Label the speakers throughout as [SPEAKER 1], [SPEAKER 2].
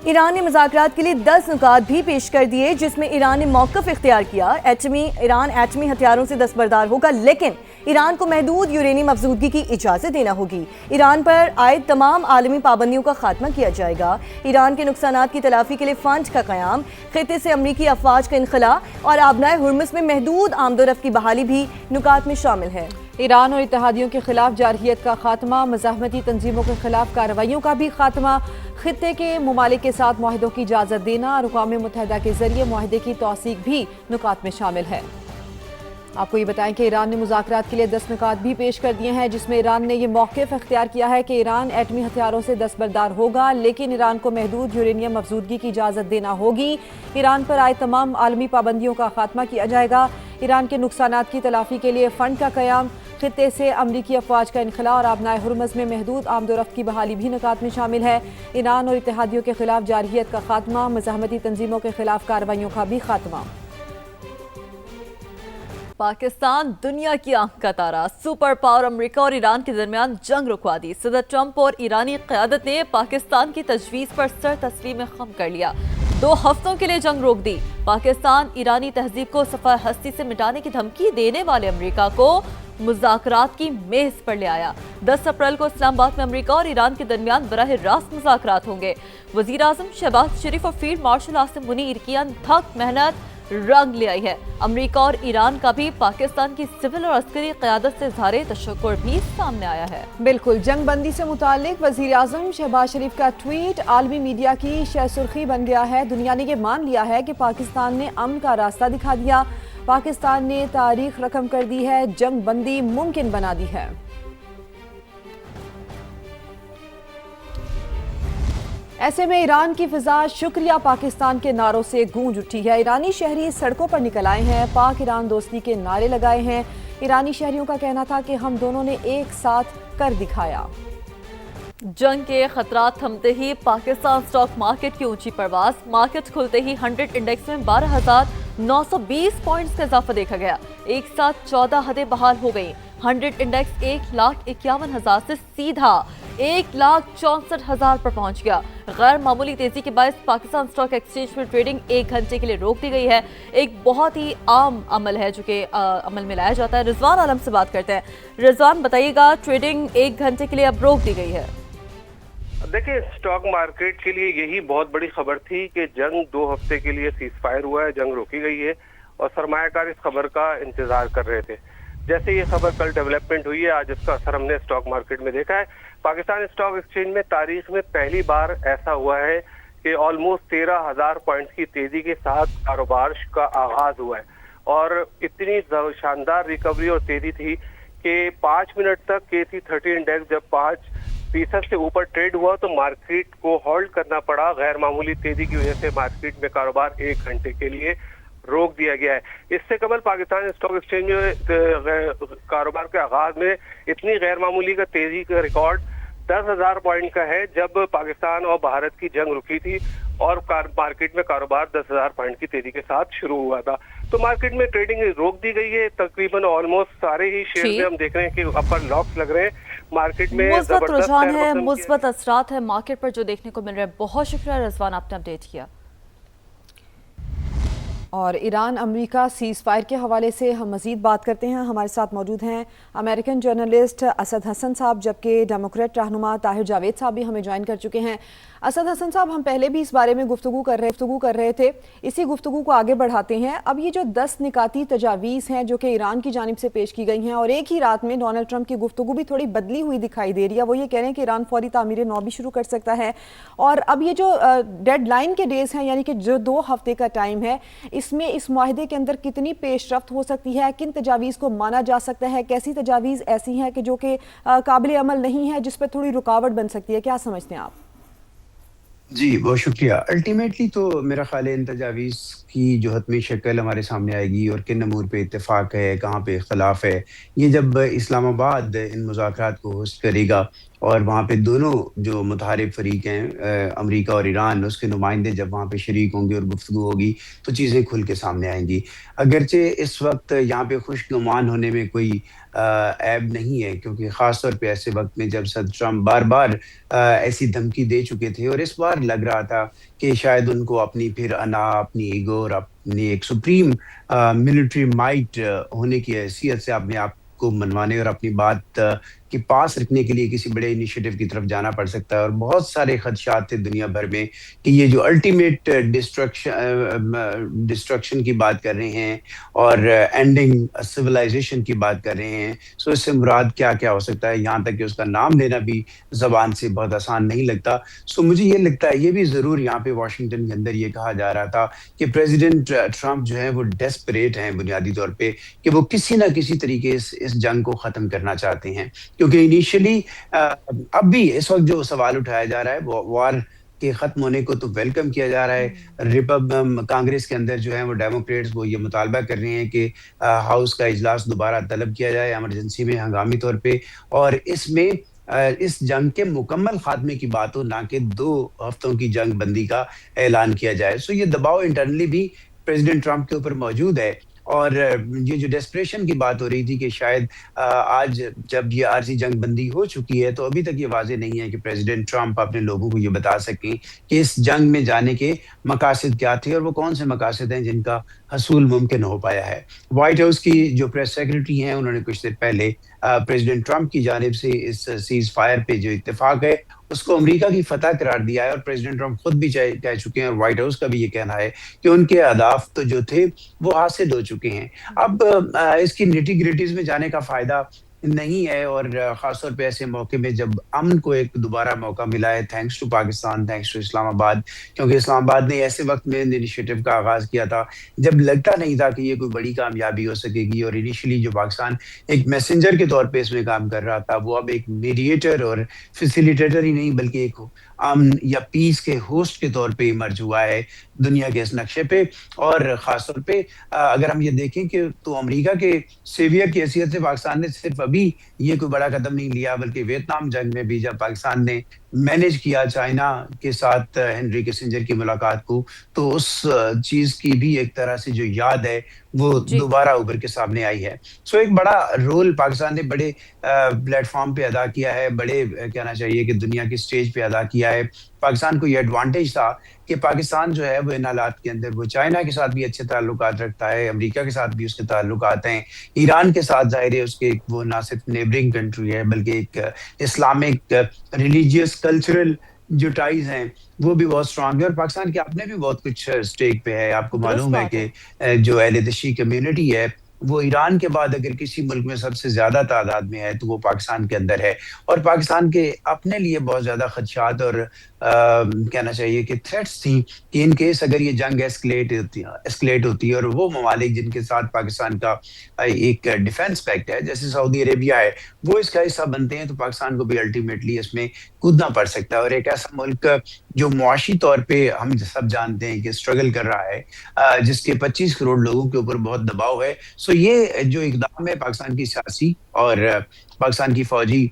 [SPEAKER 1] ایران نے مذاکرات کے لیے 10 نکات بھی پیش کر دیے جس میں ایران نے موقف اختیار کیا۔ ایران ایٹمی ہتھیاروں سے دستبردار ہوگا لیکن ایران کو محدود یورینیم افزودگی کی اجازت دینا ہوگی۔ ایران پر عائد تمام عالمی پابندیوں کا خاتمہ کیا جائے گا۔ ایران کے نقصانات کی تلافی کے لیے فنڈ کا قیام، خطے سے امریکی افواج کا انخلاء اور آبنائے ہرمز میں محدود آمد و رفت کی بحالی بھی نکات میں شامل ہے۔
[SPEAKER 2] ایران اور اتحادیوں کے خلاف جارحیت کا خاتمہ، مزاحمتی تنظیموں کے خلاف کارروائیوں کا بھی خاتمہ، خطے کے ممالک کے ساتھ معاہدوں کی اجازت دینا اور اقوام متحدہ کے ذریعے معاہدے کی توثیق بھی نکات میں شامل ہے۔ آپ کو یہ بتائیں کہ ایران نے مذاکرات کے لیے 10 نکات بھی پیش کر دیے ہیں جس میں ایران نے یہ موقف اختیار کیا ہے کہ ایران ایٹمی ہتھیاروں سے دستبردار ہوگا لیکن ایران کو محدود یورینیم افزودگی کی اجازت دینا ہوگی۔ ایران پر عائد تمام عالمی پابندیوں کا خاتمہ کیا جائے گا۔ ایران کے نقصانات کی تلافی کے لیے فنڈ کا قیام، خطے سے امریکی افواج کا انخلاء اور آبنائے ہرمز میں محدود آمد و رفت کی بحالی بھی نکات میں شامل ہے۔ ایران اور اتحادیوں کے خلاف جارحیت کا خاتمہ، مزاحمتی تنظیموں کے خلاف کارروائیوں کا بھی خاتمہ۔
[SPEAKER 3] پاکستان دنیا کی آنکھ کا تارا، سپر پاور امریکہ اور ایران کے درمیان جنگ رکوا دی۔ صدر ٹرمپ اور ایرانی قیادت نے پاکستان کی تجویز پر سر تسلیم خم کر لیا، 2 ہفتوں کے لیے جنگ روک دی۔ پاکستان ایرانی تہذیب کو صفحہ ہستی سے مٹانے کی دھمکی دینے والے امریکہ کو مذاکرات کی میز پر لے آیا۔ 10 اپریل کو اسلام آباد میں امریکہ اور ایران کے درمیان براہ راست مذاکرات ہوں گے۔ وزیر اعظم شہباز شریف اور فیلڈ مارشل عاصم منیر کی انتھک محنت رنگ لے آئی ہے۔ امریکہ اور ایران کا بھی پاکستان کی سول اور عسکری قیادت سے اظہار تشکر بھی سامنے آیا ہے۔
[SPEAKER 2] بالکل، جنگ بندی سے متعلق وزیر اعظم شہباز شریف کا ٹویٹ عالمی میڈیا کی شہ سرخی بن گیا ہے۔ دنیا نے یہ مان لیا ہے کہ پاکستان نے امن کا راستہ دکھا دیا، پاکستان نے تاریخ رقم کر دی ہے، جنگ بندی ممکن بنا دی ہے۔ ایسے میں ایران کی فضا شکریہ پاکستان کے نعروں سے گونج اٹھی ہے۔ ایرانی شہری سڑکوں پر نکل آئے ہیں، پاک ایران دوستی کے نعرے لگائے ہیں۔ ایرانی شہریوں کا کہنا تھا کہ ہم دونوں نے ایک ساتھ کر دکھایا۔
[SPEAKER 3] جنگ کے خطرات تھمتے ہی پاکستان سٹاک مارکیٹ کی اونچی پرواز، مارکیٹ کھلتے ہی 100 انڈیکس میں 12,920 پوائنٹس کا اضافہ دیکھا گیا، ایک ساتھ 14 حدیں بحال ہو گئیں۔ 100 انڈیکس 1,51,000 سے سیدھا 1,64,000 پر پہنچ گیا۔ غیر معمولی تیزی کے باعث پاکستان سٹاک ایکسچینج میں ٹریڈنگ 1 گھنٹے کے لیے روک دی گئی ہے۔ ایک بہت ہی عام عمل ہے جو کہ عمل میں لایا جاتا ہے۔ رضوان عالم سے بات کرتے ہیں۔ رضوان بتائیے گا، ٹریڈنگ 1 گھنٹے کے لیے اب روک دی گئی ہے۔
[SPEAKER 4] دیکھیں، سٹاک مارکیٹ کے لیے یہی بہت بڑی خبر تھی کہ جنگ 2 ہفتے کے لیے سیز فائر ہوا ہے، جنگ روکی گئی ہے اور سرمایہ کار اس خبر کا انتظار کر رہے تھے۔ جیسے یہ خبر کل ڈیولپمنٹ ہوئی ہے، آج اس کا اثر ہم نے سٹاک مارکیٹ میں دیکھا ہے۔ پاکستان سٹاک ایکسچینج میں تاریخ میں پہلی بار ایسا ہوا ہے کہ آلموسٹ 13,000 پوائنٹس کی تیزی کے ساتھ کاروبار کا آغاز ہوا ہے اور اتنی شاندار ریکوری اور تیزی تھی کہ 5 منٹ تک KC30 انڈیکس جب 5% سے اوپر ٹریڈ ہوا تو مارکیٹ کو ہولڈ کرنا پڑا۔ غیر معمولی تیزی کی وجہ سے مارکیٹ میں کاروبار 1 گھنٹے کے لیے روک دیا گیا ہے۔ اس سے قبل پاکستان اسٹاک ایکسچینج میں کاروبار کے آغاز میں اتنی غیر معمولی کا تیزی کا ریکارڈ 10,000 پوائنٹ کا ہے جب پاکستان اور بھارت کی جنگ رکی تھی اور مارکیٹ میں کاروبار 10,000 پوائنٹ کی تیزی کے ساتھ شروع ہوا تھا۔ تو مارکیٹ میں ٹریڈنگ روک دی گئی ہے، تقریباً آلموسٹ سارے ہی شیئر میں ہم دیکھ رہے ہیں کہ اپر لاکس لگ رہے ہیں۔ مارکیٹ میں
[SPEAKER 3] مثبت رجحان ہے، مثبت اثرات ہے مارکیٹ پر جو دیکھنے کو مل رہے ہیں۔ بہت شکریہ رضوان، آپ نے اپڈیٹ کیا۔
[SPEAKER 2] اور ایران امریکہ سیز فائر کے حوالے سے ہم مزید بات کرتے ہیں۔ ہمارے ساتھ موجود ہیں امریکن جرنلسٹ اسد حسن صاحب، جبکہ ڈیموکریٹ رہنما طاہر جاوید صاحب بھی ہمیں جوائن کر چکے ہیں۔ اسد حسن صاحب، ہم پہلے بھی اس بارے میں گفتگو کر رہے تھے، اسی گفتگو کو آگے بڑھاتے ہیں۔ اب یہ جو 10 نکاتی تجاویز ہیں جو کہ ایران کی جانب سے پیش کی گئی ہیں اور ایک ہی رات میں ڈونلڈ ٹرمپ کی گفتگو بھی تھوڑی بدلی ہوئی دکھائی دے رہی ہے، وہ یہ کہہ رہے ہیں کہ ایران فوری تعمیر نو بھی شروع کر سکتا ہے، اور اب یہ جو ڈیڈ لائن کے ڈیز ہیں یعنی کہ جو 2 ہفتے کا ٹائم ہے، اس میں اس معاہدے کے اندر کتنی پیش رفت ہو سکتی ہے، کن تجاویز کو مانا جا سکتا ہے، کیسی تجاویز ایسی ہیں کہ جو کہ قابل عمل نہیں ہے، جس پہ تھوڑی رکاوٹ بن سکتی ہے، کیا سمجھتے ہیں آپ؟
[SPEAKER 5] جی بہت شکریہ۔ الٹیمیٹلی تو میرا خیال ہے ان تجاویز کی جو حتمی شکل ہمارے سامنے آئے گی اور کن امور پہ اتفاق ہے، کہاں پہ اختلاف ہے، یہ جب اسلام آباد ان مذاکرات کو ہوسٹ کرے گا اور وہاں پہ دونوں جو متحارب فریق ہیں امریکہ اور ایران، اس کے نمائندے جب وہاں پہ شریک ہوں گے اور گفتگو ہوگی تو چیزیں کھل کے سامنے آئیں گی۔ اگرچہ اس وقت یہاں پہ خوش گمان ہونے میں کوئی عیب نہیں ہے، کیونکہ خاص طور پہ ایسے وقت میں جب صدر ٹرمپ بار بار ایسی دھمکی دے چکے تھے اور اس بار ڈر لگ رہا تھا کہ شاید ان کو اپنی پھر انا، اپنی ایگو اور اپنی ایک سپریم ملٹری مائٹ ہونے کی حیثیت سے اپنے آپ کو منوانے اور اپنی بات کے پاس رکھنے کے لیے کسی بڑے انیشیٹو کی طرف جانا پڑ سکتا ہے. اور بہت سارے خدشات تھے دنیا بھر میں کہ یہ جو الٹیمیٹ ڈسٹرکشن کی بات کر رہے ہیں اور اینڈنگ سویلائزیشن کی بات کر رہے ہیں، سو اس سے مراد کیا کیا ہو سکتا ہے، یہاں تک کہ اس کا نام لینا بھی زبان سے بہت آسان نہیں لگتا. سو مجھے یہ لگتا ہے، یہ بھی ضرور یہاں پہ واشنگٹن کے اندر یہ کہا جا رہا تھا کہ پریزیڈنٹ ٹرمپ جو ہے وہ ڈیسپریٹ ہیں بنیادی طور پہ، کہ وہ کسی نہ کسی طریقے اس جنگ کو ختم کرنا چاہتے ہیں. کیونکہ انیشلی اب بھی اس وقت جو سوال اٹھایا جا رہا ہے وہ وار کے ختم ہونے کو تو ویلکم کیا جا رہا ہے. کانگریس کے اندر جو ہے وہ ڈیموکریٹس وہ یہ مطالبہ کر رہے ہیں کہ ہاؤس کا اجلاس دوبارہ طلب کیا جائے ایمرجنسی میں، ہنگامی طور پہ، اور اس میں اس جنگ کے مکمل خاتمے کی بات ہو، نہ کہ 2 ہفتوں کی جنگ بندی کا اعلان کیا جائے. سو یہ دباؤ انٹرنلی بھی پریزیڈنٹ ٹرمپ کے اوپر موجود ہے. اور یہ جو ڈیسپریشن کی بات ہو رہی تھی کہ شاید آج جب یہ عارضی جنگ بندی ہو چکی ہے تو ابھی تک یہ واضح نہیں ہے کہ پریزیڈنٹ ٹرمپ اپنے لوگوں کو یہ بتا سکیں کہ اس جنگ میں جانے کے مقاصد کیا تھے اور وہ کون سے مقاصد ہیں جن کا حصول ممکن ہو پایا ہے. وائٹ ہاؤس کی جو پریس سیکرٹری ہیں انہوں نے کچھ دیر پہلے پریزیڈنٹ ٹرمپ کی جانب سے اس سیز فائر پہ جو اتفاق ہے اس کو امریکہ کی فتح قرار دیا ہے. اور پریزیڈنٹ ٹرمپ خود بھی کہہ چکے ہیں اور وائٹ ہاؤس کا بھی یہ کہنا ہے کہ ان کے اہداف تو جو تھے وہ حاصل ہو چکے ہیں. اب اس کی نیٹی گریٹیز میں جانے کا فائدہ نہیں ہے، اور خاص طور پہ ایسے موقع میں جب امن کو ایک دوبارہ موقع ملا ہے، thanks to Pakistan, thanks to Islamabad, کیونکہ اسلام آباد نے ایسے وقت میں انیشیٹو کا آغاز کیا تھا جب لگتا نہیں تھا کہ یہ کوئی بڑی کامیابی ہو سکے گی. اور انیشلی جو پاکستان ایک میسنجر کے طور پہ اس میں کام کر رہا تھا، وہ اب ایک میڈیٹر اور فیسیلیٹیٹر ہی نہیں بلکہ ایک امن یا پیس کے ہوسٹ کے طور پہ ایمرج ہوا ہے دنیا کے اس نقشے پہ. اور خاص طور پہ اگر ہم یہ دیکھیں کہ تو امریکہ کے سیویئر کی حیثیت سے پاکستان نے صرف ابھی یہ کوئی بڑا قدم نہیں لیا، بلکہ ویتنام جنگ میں بھی جب پاکستان نے مینج کیا چائنا کے ساتھ ہنری کسنجر کی ملاقات کو، تو اس چیز کی بھی ایک طرح سے جو یاد ہے وہ دوبارہ ابھر کے سامنے آئی ہے. سو ایک بڑا رول پاکستان نے بڑے پلیٹ فارم پہ ادا کیا ہے، بڑے کہنا چاہیے کہ دنیا کی سٹیج پہ ادا کیا ہے. پاکستان کو یہ ایڈوانٹیج تھا کہ پاکستان جو ہے وہ ان حالات کے اندر وہ چائنا کے ساتھ بھی اچھے تعلقات رکھتا ہے، امریکہ کے ساتھ بھی اس کے تعلقات ہیں، ایران کے ساتھ ظاہر ہے اس کے وہ نہ صرف نیبرنگ کنٹری ہے بلکہ ایک اسلامک ریلیجیس کلچرل جو ٹائز ہیں وہ بھی بہت اسٹرانگ ہے. اور پاکستان کے اپنے بھی بہت کچھ اسٹیک پہ ہے. آپ کو معلوم ہے کہ جو اہل دشی کمیونٹی ہے وہ ایران کے بعد اگر کسی ملک میں سب سے زیادہ تعداد میں ہے تو وہ پاکستان کے اندر ہے. اور پاکستان کے اپنے لیے بہت زیادہ خدشات اور کہنا چاہیے کہ تھریٹس تھیں کہ ان کیس اگر یہ جنگ ایسکلیٹ ہوتی ہے اور وہ ممالک جن کے ساتھ پاکستان کا ایک ڈیفنس پیکٹ ہے جیسے سعودی عربیہ ہے وہ اس کا حصہ بنتے ہیں تو پاکستان کو بھی الٹیمیٹلی اس میں کودنا پڑ سکتا ہے. اور ایک ایسا ملک جو معاشی طور پہ ہم سب جانتے ہیں کہ اسٹرگل کر رہا ہے، جس کے 25 کروڑ لوگوں کے اوپر بہت دباؤ ہے. سو یہ جو اقدام ہے پاکستان کی سیاسی اور پاکستان کی فوجی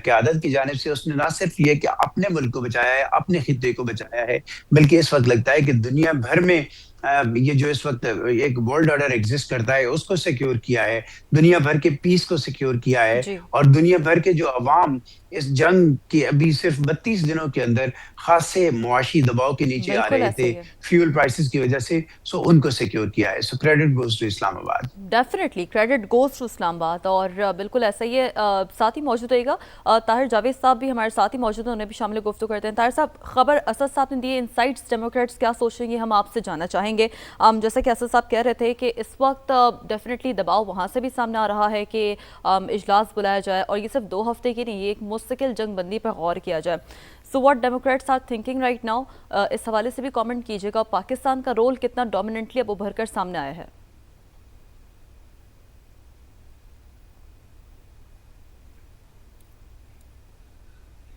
[SPEAKER 5] قیادت کی جانب سے، اس نے نہ صرف یہ کہ اپنے ملک کو بچایا ہے، اپنے خطے کو بچایا ہے، بلکہ اس وقت لگتا ہے کہ دنیا بھر میں یہ جو اس وقت ایک ورلڈ آرڈر ایگزسٹ کرتا ہے اس کو سیکیور کیا ہے، دنیا بھر کے پیس کو سیکیور کیا ہے. اور دنیا بھر کے جو عوام اس جنگ کے ابھی صرف 32 دنوں کے اندر خاصے معاشی دباؤ کے نیچے آ رہے تھے فیول پرائسز کی وجہ سے، سو ان کو سیکیور کیا ہے. سو کریڈٹ گوز ٹو اسلام آباد.
[SPEAKER 3] ڈیفینیٹلی کریڈٹ گوز ٹو اسلام آباد. اور بالکل ایسا ہی ہے. ساتھ ہی موجود رہے گا طاہر جاوید صاحب بھی ہمارے ساتھ ہی موجود ہیں، انہیں بھی شامل گفتگو کرتے ہیں. طاہر صاحب، خبر اسد صاحب نے دی انسائٹس ڈیموکریٹس کیا سوچ رہے ہیں ہم آپ سے جاننا چاہیں گے. جیسا کہ اسد صاحب کہہ رہے تھے کہ اس وقت ڈیفینیٹلی دباؤ وہاں سے بھی سامنے آ رہا ہے کہ اجلاس بلایا جائے اور یہ صرف 2 ہفتے کی نہیں، یہ ایک مستقل جنگ بندی پر غور کیا جائے. So what Democrats are thinking right now, اس حوالے سے بھی کامنٹ کیجیے گا. پاکستان کا رول کتنا ڈومیننٹلی اب ابھر کر سامنے آیا ہے؟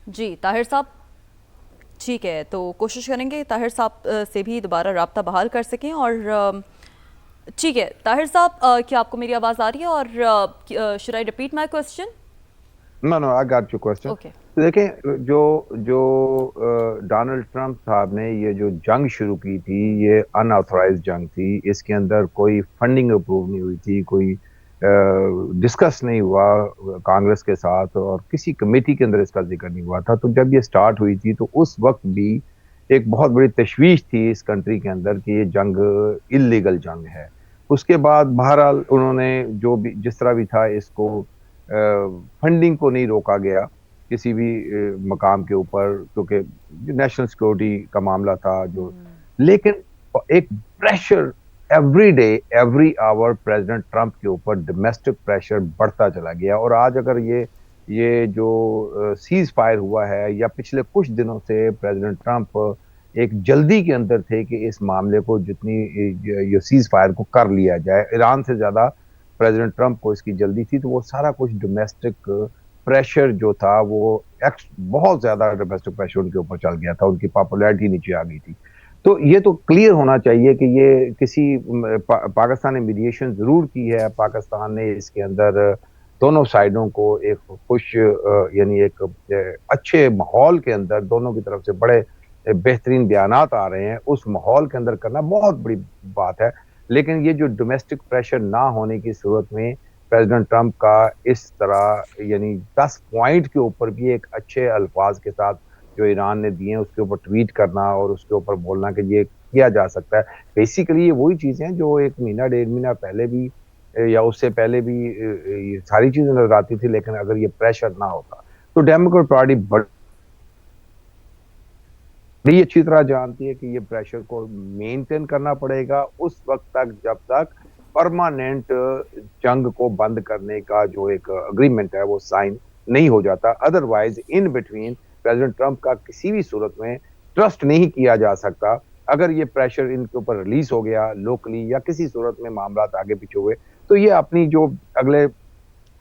[SPEAKER 3] جی طاہر صاحب، ٹھیک ہے تو کوشش کریں گے طاہر صاحب سے بھی دوبارہ رابطہ بحال کر سکیں. اور ٹھیک ہے طاہر صاحب، کیا آپ کو میری آواز آ رہی ہے؟ اور should I repeat my question?
[SPEAKER 6] No, I got your question.
[SPEAKER 3] Okay.
[SPEAKER 6] دیکھیں جو ڈونلڈ ٹرمپ صاحب نے یہ جو جنگ شروع کی تھی یہ ان آتھورائز جنگ تھی، اس کے اندر کوئی فنڈنگ اپروو نہیں ہوئی تھی، کوئی ڈسکس نہیں ہوا کانگریس کے ساتھ اور کسی کمیٹی کے اندر اس کا ذکر نہیں ہوا تھا. تو جب یہ سٹارٹ ہوئی تھی تو اس وقت بھی ایک بہت بڑی تشویش تھی اس کنٹری کے اندر کہ یہ جنگ اللیگل جنگ ہے. اس کے بعد بہرحال انہوں نے جو بھی جس طرح بھی تھا اس کو فنڈنگ کو نہیں روکا گیا کسی بھی مقام کے اوپر, کیونکہ نیشنل سیکورٹی کا معاملہ تھا جو, لیکن ایک pressure every day every hour president Trump کے اوپر ڈومیسٹک پریشر بڑھتا چلا گیا. اور آج اگر یہ جو سیز فائر ہوا ہے, یا پچھلے کچھ دنوں سے پریزیڈنٹ ٹرمپ ایک جلدی کے اندر تھے کہ اس معاملے کو جتنی یہ سیز فائر کو کر لیا جائے, ایران سے زیادہ پریزیڈنٹ ٹرمپ کو اس کی جلدی تھی, تو وہ سارا کچھ ڈومیسٹک پریشر جو تھا وہ بہت زیادہ ڈومیسٹک پریشر ان کے اوپر چل گیا تھا, ان کی پاپولیرٹی نیچے آ گئی تھی. تو یہ تو کلیئر ہونا چاہیے کہ یہ کسی پاکستان نے میڈیشن ضرور کی ہے, پاکستان نے اس کے اندر دونوں سائیڈوں کو ایک خوش یعنی ایک اچھے ماحول کے اندر دونوں کی طرف سے بڑے بہترین بیانات آ رہے ہیں, اس ماحول کے اندر کرنا بہت بڑی بات ہے. لیکن یہ جو ڈومیسٹک پریشر نہ ہونے کی صورت میں پریزیڈنٹ ٹرمپ کا اس طرح یعنی 10 پوائنٹ کے اوپر بھی ایک اچھے الفاظ کے ساتھ جو ایران نے دیے ہیں اس کے اوپر ٹویٹ کرنا اور اس کے اوپر بولنا کہ یہ کیا جا سکتا ہے, بیسیکلی یہ وہی چیزیں ہیں جو ایک مہینہ 1.5 مہینہ پہلے بھی یا اس سے پہلے بھی یہ ساری چیزیں نظر آتی تھی. لیکن اگر یہ پریشر نہ ہوتا تو ڈیموکریٹ پارٹی بڑی اچھی طرح جانتی ہے کہ یہ پریشر کو مینٹین کرنا پڑے گا اس وقت تک جب تک پرماننٹ جنگ کو بند کرنے کا جو ایک اگریمنٹ ہے وہ سائن نہیں ہو جاتا. Otherwise in between president Trump کا کسی بھی صورت میں ٹرسٹ نہیں کیا جا سکتا. اگر یہ پریشر ان کے اوپر ریلیز ہو گیا لوکلی یا کسی صورت میں معاملات آگے پیچھے ہوئے, تو یہ اپنی جو اگلے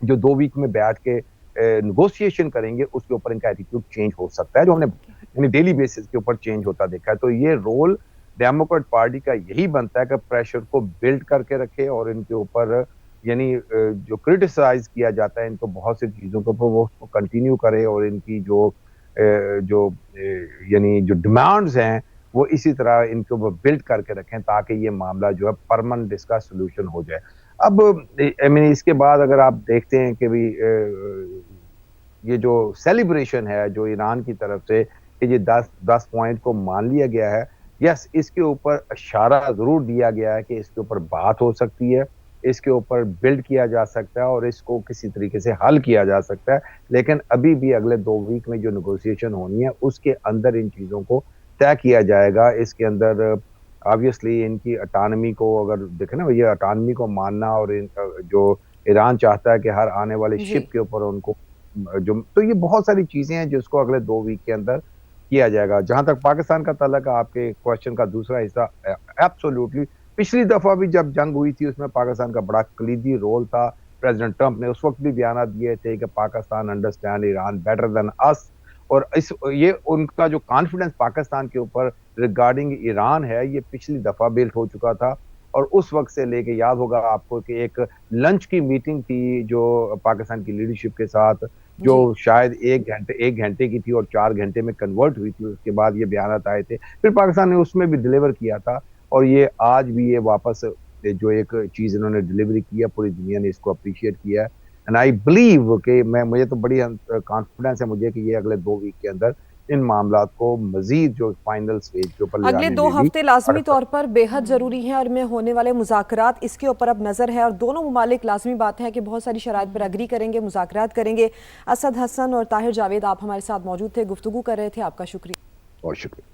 [SPEAKER 6] جو 2 ویک میں بیٹھ کے نیگوسیشن کریں گے اس کے اوپر ان کا ایٹیٹیوڈ چینج ہو سکتا ہے, جو ہم نے یعنی ڈیلی بیسس کے اوپر چینج ہوتا دیکھا ہے. تو یہ رول ڈیموکریٹ پارٹی کا یہی بنتا ہے کہ پریشر کو بلڈ کر کے رکھے اور ان کے اوپر یعنی جو کرٹیسائز کیا جاتا ہے ان کو بہت سی چیزوں کے اوپر وہ اس کو کنٹینیو کرے, اور ان کی جو یعنی جو ڈیمانڈز ہیں وہ اسی طرح ان کے اوپر بلڈ کر کے رکھیں تاکہ یہ معاملہ جو ہے پرماننٹ اس کا سولوشن ہو جائے. اب اس کے بعد اگر آپ دیکھتے ہیں کہ بھی یہ جو سیلیبریشن ہے جو ایران کی طرف سے کہ یہ 10 پوائنٹ کو مان لیا گیا ہے, یس اس کے اوپر اشارہ ضرور دیا گیا ہے کہ اس کے اوپر بات ہو سکتی ہے, اس کے اوپر بلڈ کیا جا سکتا ہے اور اس کو کسی طریقے سے حل کیا جا سکتا ہے. لیکن ابھی بھی اگلے 2 ویک میں جو نیگوسیشن ہونی ہے اس کے اندر ان چیزوں کو طے کیا جائے گا. اس کے اندر آبویسلی ان کی اٹانمی کو اگر دیکھیں نا, یہ اٹانمی کو ماننا اور جو ایران چاہتا ہے کہ ہر آنے والے شپ کے اوپر ان کو جو, تو یہ بہت ساری چیزیں ہیں جس کو اگلے 2 ویک کے اندر کیا جائے گا. جہاں تک پاکستان کا تعلق ہے, آپ کے کوشچن کا دوسرا حصہ, ایبسولوٹلی پچھلی دفعہ بھی جب جنگ ہوئی تھی اس میں پاکستان کا بڑا کلیدی رول تھا. پریزیڈنٹ ٹرمپ نے اس وقت بھی بیانات دیے تھے کہ Pakistan understand Iran better than us, اور یہ ان کا جو کانفیڈنس پاکستان کے اوپر ریگارڈنگ ایران ہے یہ پچھلی دفعہ بلڈ ہو چکا تھا. اور اس وقت سے لے کے یاد ہوگا آپ کو کہ ایک لنچ کی میٹنگ تھی جو پاکستان کی لیڈرشپ کے ساتھ جو شاید 1 گھنٹے کی تھی اور 4 گھنٹے میں کنورٹ ہوئی تھی. اس کے بعد یہ بیانات آئے تھے, پھر پاکستان نے اس میں بھی ڈیلیور کیا تھا, اور یہ آج بھی یہ واپس جو ایک چیز انہوں نے ڈیلیوری کیا پوری دنیا نے اس کو اپریشیٹ کیا ہے. اینڈ آئی بلیو کہ مجھے تو بڑی کانفیڈنس ہے مجھے کہ یہ اگلے 2 ویک کے اندر ان معاملات کو مزید جو فائنل سٹیج کے اوپر
[SPEAKER 2] اگلے 2 ہفتے لازمی طور پر بے حد ضروری ہیں, اور میں ہونے والے مذاکرات اس کے اوپر اب نظر ہے, اور دونوں ممالک لازمی بات ہے کہ بہت ساری شرائط پر اگری کریں گے, مذاکرات کریں گے. اسد حسن اور طاہر جاوید آپ ہمارے ساتھ موجود تھے, گفتگو کر رہے تھے, آپ کا شکریہ.
[SPEAKER 6] بہت شکریہ.